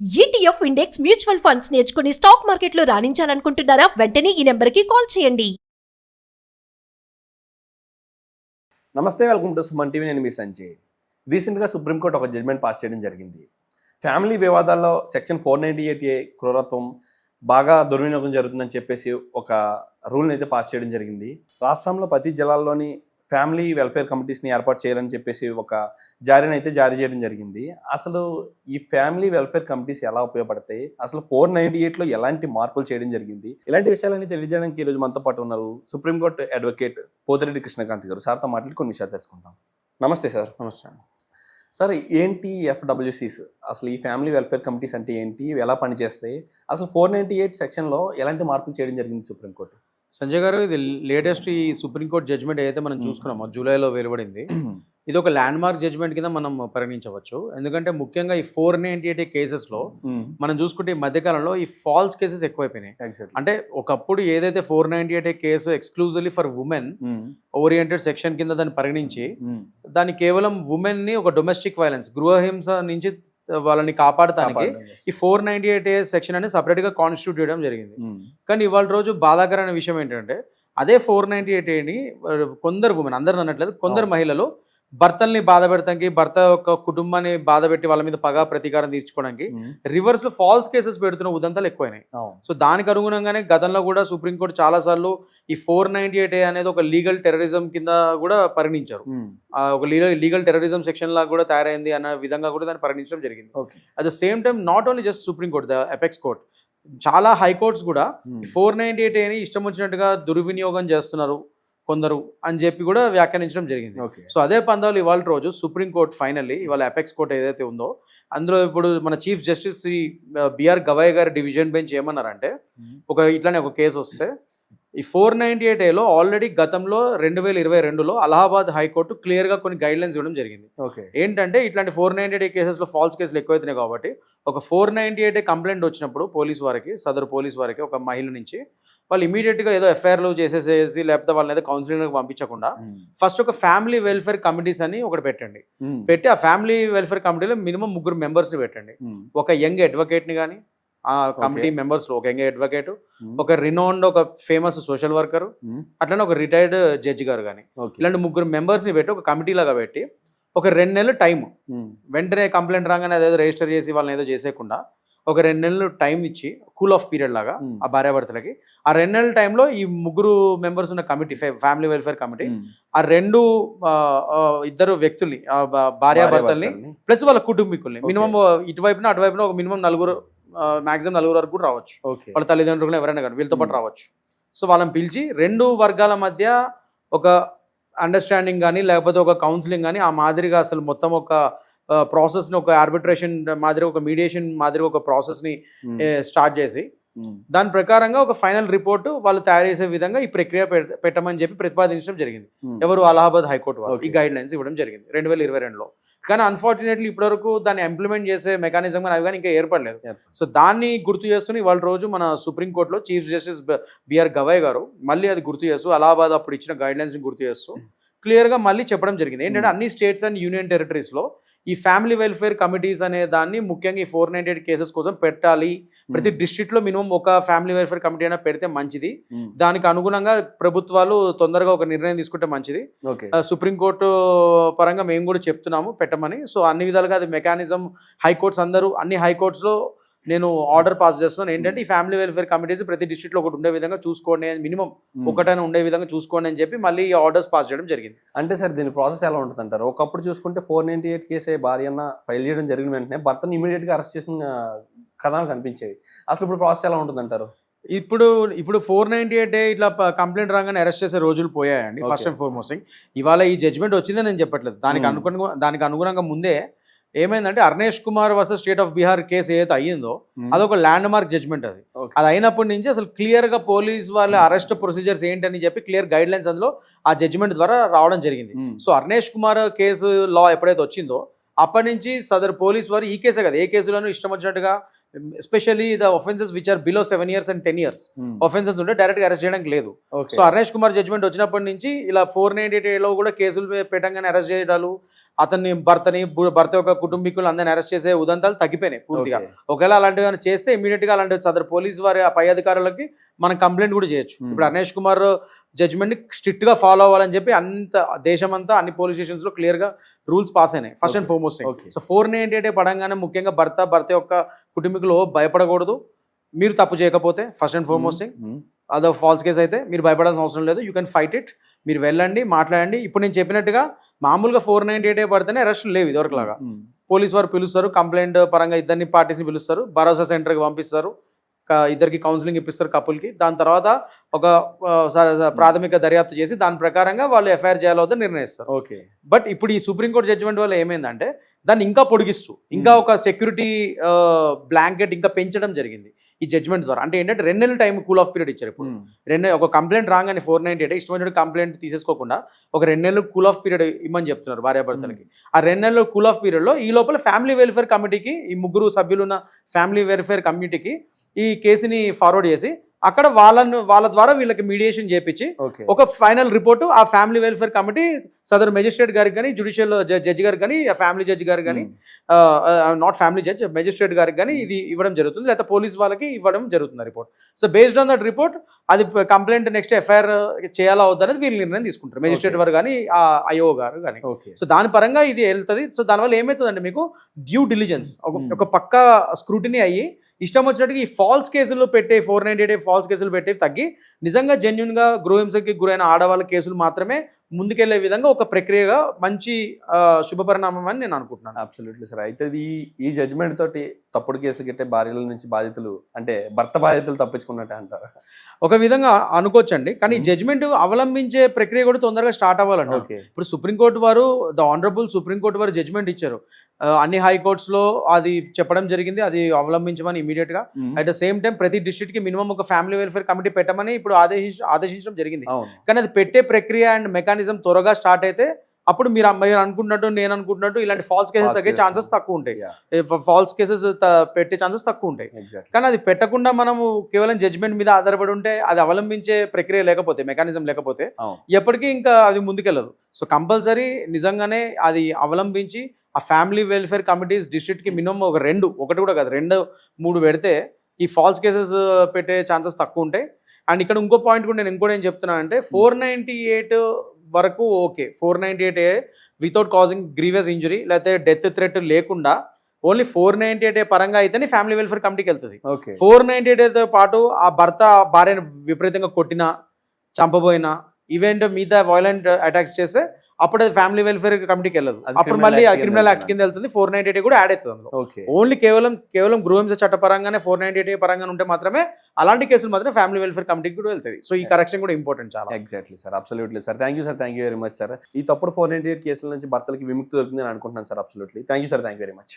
ETF index mutual funds నేర్చుకుని stock మార్కెట్లో రాణించాలనుకుంటున్నారా? వెంటనే ఈ నెంబర్కి కాల్ చేయండి. నమస్తే, వెల్కమ్ టు సుమన్ టీవీ. నేను మీ సంజయ్. రీసెంట్గా సుప్రీంకోర్టు ఒక జడ్జ్మెంట్ పాస్ చేయడం జరిగింది. ఫ్యామిలీ వివాదాల్లో సెక్షన్ 498A క్రూరత్వం బాగా దుర్వినియోగం జరుగుతుందని చెప్పేసి ఒక రూల్ని అయితే పాస్ చేయడం జరిగింది. రాష్ట్రంలో ప్రతి జిల్లాల్లోని ఫ్యామిలీ వెల్ఫేర్ కమిటీస్ని ఏర్పాటు చేయాలని చెప్పేసి ఒక జారీని అయితే జారీ చేయడం జరిగింది. అసలు ఈ ఫ్యామిలీ వెల్ఫేర్ కమిటీస్ ఎలా ఉపయోగపడతాయి, అసలు 498లో ఎలాంటి మార్పులు చేయడం జరిగింది, ఇలాంటి విషయాలన్నీ తెలియజేయడానికి ఈరోజు మనతో పాటు ఉన్నారు సుప్రీంకోర్టు అడ్వకేట్ పోతిరెడ్డి కృష్ణకాంత్ గారు. సార్తో మాట్లాడి కొన్ని విషయాలు తెలుసుకుంటాం. నమస్తే సార్. నమస్తే సార్, ఏంటి FWCs, అసలు ఈ ఫ్యామిలీ వెల్ఫేర్ కమిటీస్ అంటే ఏంటి, ఇవి ఎలా పనిచేస్తాయి, అసలు 498 సెక్షన్లో ఎలాంటి మార్పులు చేయడం జరిగింది సుప్రీంకోర్టు? సంజయ్ గారు, ఇది లేటెస్ట్ ఈ సుప్రీంకోర్టు జడ్జ్మెంట్ ఏదైతే మనం చూసుకున్నామో జూలైలో వెలువడింది, ఇది ఒక ల్యాండ్ మార్క్ జడ్జ్మెంట్ కింద మనం పరిగణించవచ్చు. ఎందుకంటే ముఖ్యంగా ఈ 498 కేసెస్లో మనం చూసుకుంటే ఈ మధ్యకాలంలో ఈ ఫాల్స్ కేసెస్ ఎక్కువైపోయినాయి. అంటే ఒకప్పుడు ఏదైతే 498 case exclusively for women oriented section కింద దాన్ని పరిగణించి దాన్ని కేవలం ఉమెన్ ని ఒక డొమెస్టిక్ వైలెన్స్, గృహహింస నుంచి వాళ్ళని కాపాడటానికి ఈ 498A సెక్షన్ అనేది సపరేట్గా కాన్స్టిట్యూట్ చేయడం జరిగింది. కానీ ఇవాళ రోజు బాధాకరమైన విషయం ఏంటంటే అదే 498Aని కొందరు ఉమెన్, అందరు అనట్లేదు, కొందరు మహిళలు భర్తల్ని బాధ పెడతానికి, భర్త యొక్క కుటుంబాన్ని బాధ పెట్టి వాళ్ళ మీద పగా ప్రతీకారం తీర్చుకోవడానికి రివర్స్ లో ఫాల్స్ కేసెస్ పెడుతున్న ఉదంతాలు ఎక్కువైనాయి. సో దానికి అనుగుణంగానే గతంలో కూడా సుప్రీంకోర్టు చాలా సార్లు ఈ 498A అనేది ఒక లీగల్ టెర్రరిజం కింద కూడా పరిగణించారు. ఒక లీగల్ టెర్రరిజం సెక్షన్ లాగా కూడా తయారైంది అన్న విధంగా కూడా దాన్ని పరిగణించడం జరిగింది. At the same time not only just supreme court, the apex court, చాలా హైకోర్ట్స్ కూడా 498Aని ఇష్టం వచ్చినట్టుగా దుర్వినియోగం చేస్తున్నారు కొందరు అని చెప్పి కూడా వ్యాఖ్యానించడం జరిగింది. సో అదే పందాలు ఇవాళ రోజు సుప్రీంకోర్టు ఫైనల్లీ ఇవాళ అపెక్స్ కోర్ట్ ఏదైతే ఉందో అందులో ఇప్పుడు మన chief justice Shri BR Gavai గారి డివిజన్ బెంచ్ ఏమన్నారంటే, ఇట్లానే ఒక కేసు వస్తే ఈ 498Aలో ఆల్రెడీ గతంలో 2022లో అలహాబాద్ హైకోర్టు క్లియర్గా కొన్ని గైడ్లైన్స్ ఇవ్వడం జరిగింది. ఏంటంటే ఇట్లాంటి 498A కేసెస్లో ఫాల్స్ కేసులు ఎక్కువైతున్నాయి కాబట్టి ఒక 498A కంప్లైంట్ వచ్చినప్పుడు సదరు పోలీస్ వారికి ఒక మహిళ నుంచి వాళ్ళు ఇమీడియట్గా ఏదో ఎఫ్ఐఆర్లు చేసేసేసి లేకపోతే వాళ్ళని ఏదో కౌన్సిలింగ్ పంపించకుండా ఫస్ట్ ఒక ఫ్యామిలీ వెల్ఫేర్ కమిటీస్ అని ఒకటి పెట్టి ఆ ఫ్యామిలీ వెల్ఫేర్ కమిటీలో మినిమం 3 మెంబర్స్ని పెట్టండి. ఒక యంగ్ అడ్వకేట్ని కానీ ఆ కమిటీ మెంబర్స్ లో ఒక యంగ్ అడ్వకేట్, ఒక రినౌండ్ ఒక ఫేమస్ సోషల్ వర్కర్, అట్లనే ఒక రిటైర్డ్ జడ్జి గారు కానీ, ఇలాంటి 3 మెంబర్స్ ని పెట్టి ఒక కమిటీ లాగా పెట్టి ఒక 2 నెలలు టైం, వెంటనే కంప్లైంట్ రాగానే అదేదో రిజిస్టర్ చేసి వాళ్ళని ఏదో చేసేయకుండా ఒక 2 నెలలు టైం ఇచ్చి కూల్ ఆఫ్ పీరియడ్ లాగా ఆ భార్యాభర్తలకి ఆ 2 నెలల టైంలో ఈ 3 మెంబర్స్ ఉన్న కమిటీ, ఫ్యామిలీ వెల్ఫేర్ కమిటీ, ఆ ఇద్దరు వ్యక్తుల్ని, భార్యాభర్తల్ని ప్లస్ వాళ్ళ కుటుంబీకుల్ని, మినిమం ఇటువైపున అటువైపున ఒక మినిమం 4, మాక్సిమం 4 వరకు కూడా రావచ్చు, వాళ్ళ తల్లిదండ్రులు ఎవరైనా కానీ వీళ్ళతో పాటు రావచ్చు. సో వాళ్ళని పిలిచి 2 వర్గాల మధ్య ఒక అండర్స్టాండింగ్ కానీ లేకపోతే ఒక కౌన్సిలింగ్ కానీ ఆ మాదిరిగా అసలు మొత్తం ఒక ప్రాసెస్ని, ఒక ఆర్బిట్రేషన్ మాదిరి, ఒక మీడియేషన్ మాదిరి ఒక ప్రాసెస్ని స్టార్ట్ చేసి దాని ప్రకారంగా ఒక ఫైనల్ రిపోర్ట్ వాళ్ళు తయారు చేసే విధంగా ఈ ప్రక్రియ పెట్టమని చెప్పి ప్రతిపాదించడం జరిగింది. ఎవరు? అలహాబాద్ హైకోర్టు వాళ్ళు ఈ గైడ్ లైన్స్ ఇవ్వడం జరిగింది 2022లో. కానీ అన్ఫార్చునేట్లీ ఇప్పటివరకు దాన్ని ఇంప్లిమెంట్ చేసే మెకానిజం అవి కానీ ఇంకా ఏర్పడలేదు. సో దాన్ని గుర్తు చేస్తూనే ఇవాళ రోజు మన సుప్రీంకోర్టులో చీఫ్ జస్టిస్ బిఆర్ గవాయ్ గారు మళ్ళీ అది గుర్తు చేస్తూ, అలహాబాద్ అప్పుడు ఇచ్చిన గైడ్ లైన్స్ని గుర్తు చేస్తూ క్లియర్గా మళ్ళీ చెప్పడం జరిగింది. ఏంటంటే అన్ని స్టేట్స్ అండ్ యూనియన్ టెరిటరీస్లో ఈ ఫ్యామిలీ వెల్ఫేర్ కమిటీస్ అనే దాన్ని ముఖ్యంగా ఈ 498 కేసెస్ కోసం పెట్టాలి. ప్రతి డిస్ట్రిక్ట్లో మినిమం ఒక ఫ్యామిలీ వెల్ఫేర్ కమిటీ అయినా పెడితే మంచిది. దానికి అనుగుణంగా ప్రభుత్వాలు తొందరగా ఒక నిర్ణయం తీసుకుంటే మంచిది. సుప్రీంకోర్టు పరంగా మేము కూడా చెప్తున్నాము పెట్టమని. సో అన్ని విధాలుగా అది మెకానిజం హైకోర్ట్స్ అన్ని హైకోర్ట్స్లో నేను ఆర్డర్ పాస్ చేస్తున్నాను. ఏంటంటే ఈ ఫ్యామిలీ వెల్ఫేర్ కమిటీస్ ప్రతి డిస్ట్రిక్ట్లో ఒకటి ఉండే విధంగా చూసుకోండి, మినిమం ఒకటైనా ఉండే విధంగా చూసుకోండి అని చెప్పి మళ్ళీ ఈ ఆర్డర్స్ పాస్ చేయడం జరిగింది. అంటే సార్, దీని ప్రాసెస్ ఎలా ఉంటుంది అంటారు? ఒకప్పుడు చూసుకుంటే 498 కేసే భార్య ఫైల్ చేయడం జరిగిన వెంటనే భర్తను ఇమీడియట్గా అరెస్ట్ చేసిన కథనాలు కనిపించేవి. అసలు ఇప్పుడు ప్రాసెస్ ఎలా ఉంటుంది అంటారు? ఇప్పుడు 498 ఇట్లా కంప్లైంట్ రాగానే అరెస్ట్ చేసే రోజులు పోయాయండి. ఫస్ట్ అండ్ ఫార్మోస్ట్ ఇవాళ ఈ జడ్జ్మెంట్ వచ్చిందని నేను చెప్పట్లేదు. దానికి అనుగుణంగా ముందే ఏమైందంటే Arnesh Kumar versus state of Bihar case ఏదైతే అయ్యిందో అదొక ల్యాండ్ మార్క్ జడ్జ్మెంట్. అది అయినప్పటి నుంచి అసలు క్లియర్ గా పోలీస్ వాళ్ళ అరెస్ట్ ప్రొసీజర్స్ ఏంటని చెప్పి క్లియర్ గైడ్ లైన్స్ అందులో ఆ జడ్జ్మెంట్ ద్వారా రావడం జరిగింది. సో అర్నేష్ కుమార్ కేసు లా ఎప్పుడైతే వచ్చిందో అప్పటి నుంచి సదరు పోలీస్ వారు ఈ కేసే కదా, ఏ కేసులను ఇష్టం వచ్చినట్టుగా especially the offences which are below 7 years and 10 years offences ఉంటే డైరెక్ట్గా అరెస్ట్ చేయడానికి లేదు. Okay so Arnesh Kumar judgment వచ్చినప్పటి నుంచి ఇలా 498 లో కూడా కేసులు పెట్టంగానే అరెస్ట్ చేయడాలు, అతన్ని భర్త యొక్క కుటుంబీకులు అందరిని అరెస్ట్ చేసే ఉదంతాలు తగ్గిపోయినాయి పూర్తిగా. ఒకవేళ అలాంటివి ఏమైనా చేస్తే ఇమీడియట్ గా అలాంటి సదరు పోలీస్ వారి ఆ పై అధికారులకి మనం కంప్లైంట్ కూడా చేయొచ్చు. ఇప్పుడు అర్నేష్ కుమార్ జడ్జ్మెంట్ స్ట్రిక్ట్ గా ఫాలో అవ్వాలని చెప్పి దేశమంతా అన్ని పోలీస్ స్టేషన్స్ లో క్లియర్ గా రూల్స్ పాస్ అయినాయి ఫస్ట్ అండ్ ఫార్మోస్ట్. సో 498 పడంగానే ముఖ్యంగా భర్త యొక్క కుటుంబీకులు భయపడకూడదు. మీరు తప్పు చేయకపోతే ఫస్ట్ అండ్ ఫార్మోస్ట్ అదో ఫాల్స్ కేసు అయితే మీరు భయపడాల్సిన అవసరం లేదు. You can fight it. మీరు వెళ్ళండి, మాట్లాడండి. ఇప్పుడు నేను చెప్పినట్టుగా మామూలుగా 498 పడితేనే అరెస్టులు లేవు ఇదివరకులాగా. పోలీస్ వారు పిలుస్తారు, కంప్లైంట్ పరంగా ఇద్దరిని పార్టీస్ని పిలుస్తారు, భరోసా సెంటర్కి పంపిస్తారు, ఇద్దరికి కౌన్సిలింగ్ ఇప్పిస్తారు కపుల్కి. దాని తర్వాత ఒక ప్రాథమిక దర్యాప్తు చేసి దాని ప్రకారంగా వాళ్ళు ఎఫ్ఐఆర్ చేయాలో నిర్ణయిస్తారు. ఓకే. బట్ ఇప్పుడు ఈ సుప్రీంకోర్టు జడ్జిమెంట్ వల్ల ఏమైందంటే దాన్ని ఇంకా పొడిగిస్తూ ఇంకా ఒక సెక్యూరిటీ బ్లాంకెట్ ఇంకా పెంచడం జరిగింది ఈ జడ్జ్మెంట్ ద్వారా. అంటే ఏంటంటే 2 నెలల టైం కూల్ ఆఫ్ పీరియడ్ ఇచ్చారు. ఇప్పుడు ఒక కంప్లైంట్ రాగానే 498 ఇష్టమైన కంప్లైంట్ తీసేసుకోకుండా ఒక 2 నెలలు కూల్ ఆఫ్ పీరియడ్ ఇమ్మని చెప్తున్నారు భార్యాభర్తలకి. ఆ 2 నెలల కూల్ ఆఫ్ పీరియడ్లో ఈ లోపల ఫ్యామిలీ వెల్ఫేర్ కమిటీకి, ఈ 3 సభ్యులు ఉన్న ఫ్యామిలీ వెల్ఫేర్ కమిటీకి ఈ కేసుని ఫార్వర్డ్ చేసి అక్కడ వాళ్ళ ద్వారా వీళ్ళకి మీడియేషన్ చేపించి ఒక ఫైనల్ రిపోర్టు ఆ ఫ్యామిలీ వెల్ఫేర్ కమిటీ సదరు మెజిస్ట్రేట్ గారికి కానీ, జ్యుడిషియల్ జడ్జి గారికి కానీ, ఫ్యామిలీ జడ్జి గారికి కానీ, నాట్ ఫ్యామిలీ జడ్జ్ మెజిస్ట్రేట్ గారికి కానీ ఇది ఇవ్వడం జరుగుతుంది, లేకపోతే పోలీస్ వాళ్ళకి ఇవ్వడం జరుగుతుంది report. So based on that report అది కంప్లైంట్ నెక్స్ట్ ఎఫ్ఐఆర్ చేయాలా వద్దనేది వీళ్ళు నిర్ణయం తీసుకుంటారు, మెజిస్ట్రేట్ వారు కానీ ఐఓ గారు కానీ. సో దాని పరంగా ఇది వెళ్తుంది. సో దానివల్ల ఏమవుతుందంటే మీకు డ్యూ డిలిజెన్స్ ఒక పక్క స్క్రూటినీ అయ్యి ఇష్టం వచ్చినట్టుగా ఈ ఫాల్స్ కేసులు పెట్టే 498 ఫాల్స్ కేసులు పెట్టేవి తగ్గి నిజంగా జెన్యున్గా గృహహింసకి గురైన ఆడవాళ్ళ కేసులు మాత్రమే ముందుకెళ్లే విధంగా ఒక ప్రక్రియగా మంచి శుభపరిణామం అని నేను అనుకుంటున్నాను. Absolutely sir. అయితే ఈ జడ్జ్మెంట్ తోటి తప్పుడు కేసులు కట్టే భార్యల నుంచి బాధితులు అంటే భర్త బాధితులు తప్పించుకున్నట్టే అంటారా? ఒక విధంగా అనుకోవచ్చండి. కానీ జడ్జ్మెంట్ అవలంబించే ప్రక్రియ కూడా తొందరగా స్టార్ట్ అవ్వాలండి. ఇప్పుడు సుప్రీంకోర్టు వారు ద ఆనరబుల్ సుప్రీంకోర్టు వారు జడ్జ్మెంట్ ఇచ్చారు, అన్ని హైకోర్ట్స్ లో అది చెప్పడం జరిగింది, అది అవలంబించమని ఇమీడియట్ గా. అట్ ద సేమ్ టైం ప్రతి డిస్ట్రిక్ట్ కి మినిమం ఒక ఫ్యామిలీ వెల్ఫేర్ కమిటీ పెట్టమని ఇప్పుడు ఆదేశించడం జరిగింది. కానీ అది పెట్టే ప్రక్రియ అండ్ మెకానిజం త్వరగా స్టార్ట్ అయితే అప్పుడు మీరు అనుకుంటున్నట్టు నేను అనుకుంటున్నట్టు ఇలాంటి ఫాల్స్ కేసెస్ తగ్గే ఛాన్సెస్ తక్కువ ఉంటాయి, ఫాల్స్ కేసెస్ పెట్టే ఛాన్సెస్ తక్కువ ఉంటాయి. కానీ అది పెట్టకుండా మనము కేవలం జడ్జ్మెంట్ మీద ఆధారపడి ఉంటే అది అవలంబించే ప్రక్రియ లేకపోతే, మెకానిజం లేకపోతే ఎప్పటికీ ఇంకా అది ముందుకెళ్ళదు. సో కంపల్సరీ నిజంగానే అది అవలంబించి ఆ ఫ్యామిలీ వెల్ఫేర్ కమిటీస్ డిస్ట్రిక్ట్ కి మినిమం ఒక 2, ఒకటి కూడా కాదు 2, 3 పెడితే ఈ ఫాల్స్ కేసెస్ పెట్టే ఛాన్సెస్ తక్కువ ఉంటాయి. అండ్ ఇక్కడ ఇంకో పాయింట్ కూడా నేను ఇంకోటి ఏం చెప్తున్నానంటే 498 వరకు okay, 498 without causing grievous injury లేకపోతే డెత్ థ్రెట్ లేకుండా ఓన్లీ 498 పరంగా అయితేనే ఫ్యామిలీ వెల్ఫేర్ కమిటీకి వెళ్తుంది. 498తో పాటు ఆ భార్యను విపరీతంగా కొట్టినా, చంపబోయినా, ఈవెంట్ మీద వైలెంట్ అటాక్స్ చేస్తే అప్పుడు అది ఫ్యామిలీ వెల్ఫేర్ కమిటీకి వెళ్ళదు, అప్పుడు మళ్ళీ క్రిమినల్ యాక్ట్ కింద వెళ్తుంది. 498 కూడా యాడ్ అవుతుంది అందులో. ఓన్లీ కేవలం గృహహింస చట్ట పరంగానే 498 పరంగా ఉంటే మాత్రమే అలాంటి కేసులు మాత్రం ఫ్యామిలీ వెల్ఫేర్ కమిటీకి కూడా వెళ్తుంది. సో ఈ కరెక్షన్ కూడా ఇంపార్టెంట్ చాలా. Exactly sir, absolutely sir. Thank you sir, thank you very much sir. ఈ తప్పుడు 498 కేసుల నుంచి భర్తలకి విముక్తి దొరుకుతుంది అని అనుకుంటున్నాను sir. Absolutely thank you sir, thank you very much.